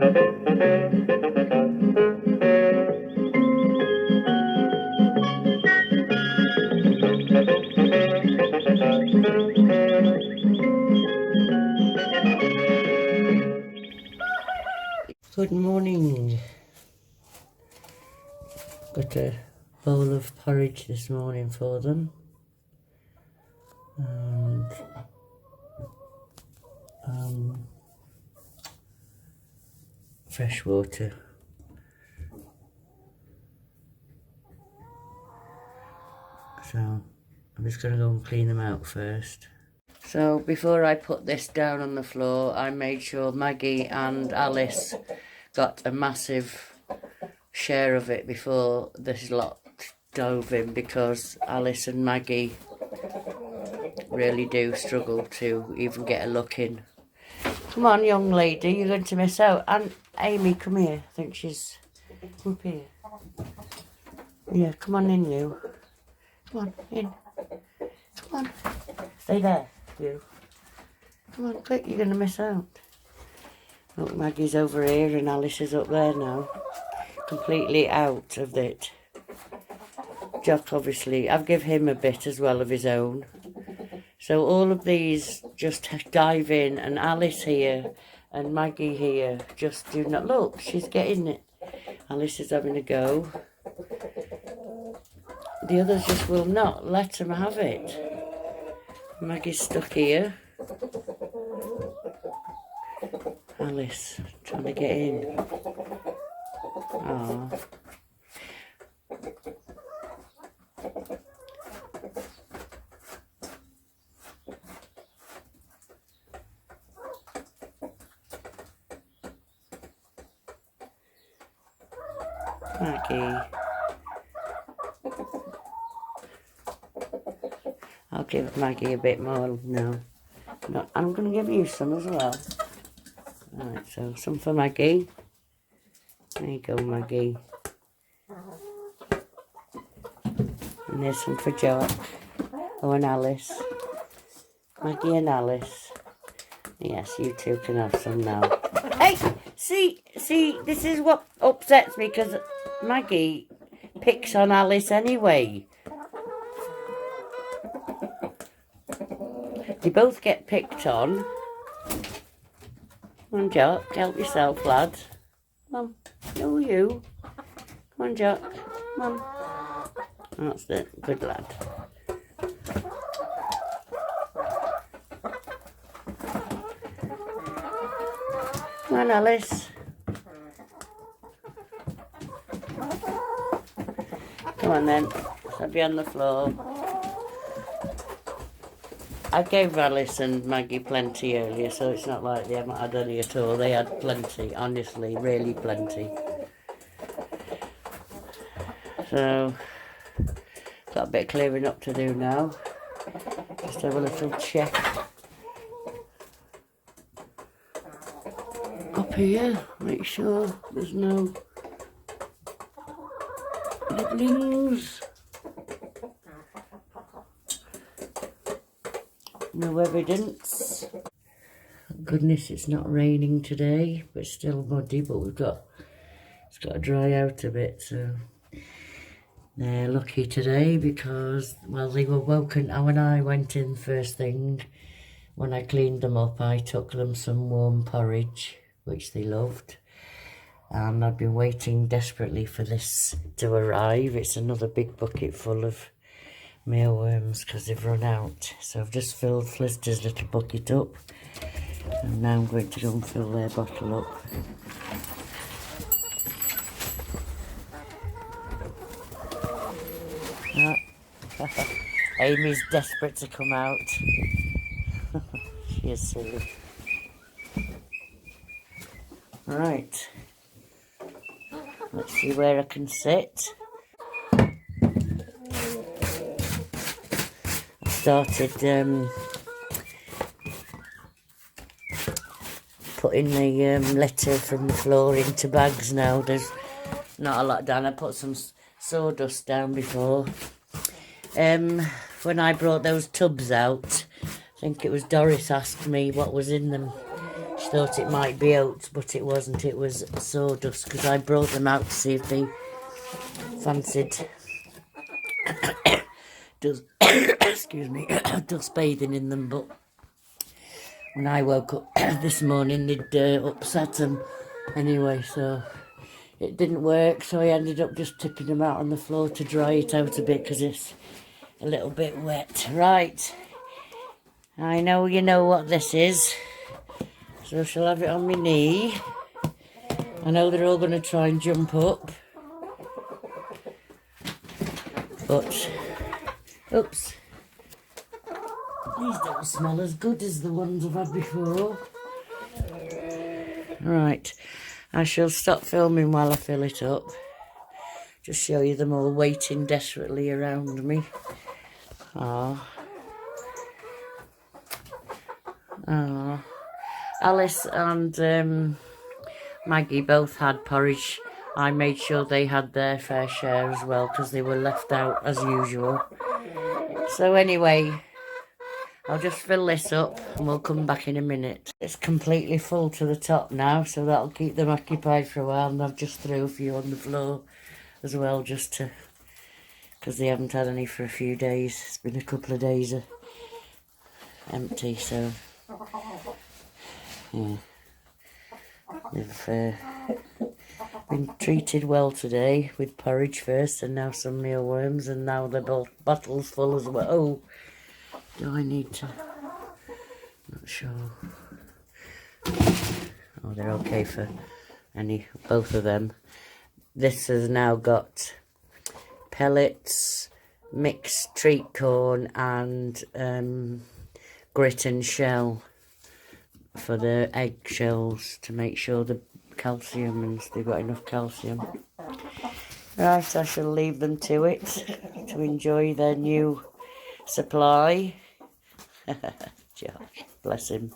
Good morning. Got a bowl of porridge this morning for them. And fresh water. So I'm just going to go and clean them out first. So before I put this down on the floor, I made sure Maggie and Alice got a massive share of it before this lot dove in, because Alice and Maggie really do struggle to even get a look in. Come on, young lady, you're going to miss out. And Amy, come here. I think she's up here. Yeah, come on in, you. Come on, in. Come on. Stay there, you. Come on, quick, you're going to miss out. Look, Maggie's over here and Alice is up there now. Completely out of it. Jock, obviously, I've given him a bit as well of his own. So all of these just dive in, and Alice here and Maggie here just do not. Look, she's getting it. Alice is having a go. The others just will not let them have it. Maggie's stuck here. Alice trying to get in. Oh. Maggie. I'll give Maggie a bit more now. No, I'm going to give you some as well. Right, so some for Maggie. There you go, Maggie. And there's some for Jock. Oh, and Alice. Maggie and Alice. Yes, you two can have some now. Hey! See, this is what upsets me, because Maggie picks on Alice anyway. They both get picked on. Come on, Jock, help yourself, lad. Come on, no, you. Come on, Jock. Come on. That's it, good lad. Come on, Alice. Come on then, so be on the floor. I gave Alice and Maggie plenty earlier, so it's not like they haven't had any at all. They had plenty, honestly, really plenty. So, got a bit of clearing up to do now. Just have a little check. Up here, make sure there's no nibblings. No evidence. Thank goodness it's not raining today, but it's still muddy, but it's got to dry out a bit, so they're lucky today because, well, they were woken. When I went in first thing, when I cleaned them up, I took them some warm porridge, which they loved, and I've been waiting desperately for this to arrive. It's another big bucket full of mealworms because they've run out, so I've just filled Flister's little bucket up, and now I'm going to go and fill their bottle up. Amy's desperate to come out. She is silly. Right, let's see where I can sit. Started putting the litter from the floor into bags now. There's not a lot down. I put some sawdust down before. When I brought those tubs out, I think it was Doris asked me what was in them. She thought it might be oats, but it wasn't. It was sawdust, because I brought them out to see if they fancied excuse me, dust bathing in them, but when I woke up this morning, they'd upset them anyway, so it didn't work. So I ended up just tipping them out on the floor to dry it out a bit, because it's a little bit wet. Right, I know you know what this is, so I shall have it on my knee. I know they're all going to try and jump up, but oops, these don't smell as good as the ones I've had before. Right, I shall stop filming while I fill it up. Just show you them all waiting desperately around me. Ah, ah. Alice and Maggie both had porridge. I made sure they had their fair share as well, because they were left out as usual. So anyway, I'll just fill this up and we'll come back in a minute. It's completely full to the top now, so that'll keep them occupied for a while. And I've just threw a few on the floor as well, just to, because they haven't had any for a few days. It's been a couple of days empty, so yeah. They've been treated well today with porridge first, and now some mealworms, and now they're both bottles full as well. Oh, do I need to? Not sure. Oh, they're okay for both of them. This has now got pellets, mixed treat corn, and grit and shell for the egg shells, to make sure the calcium, and they've got enough calcium. Right, I shall leave them to it to enjoy their new supply. Josh, bless him.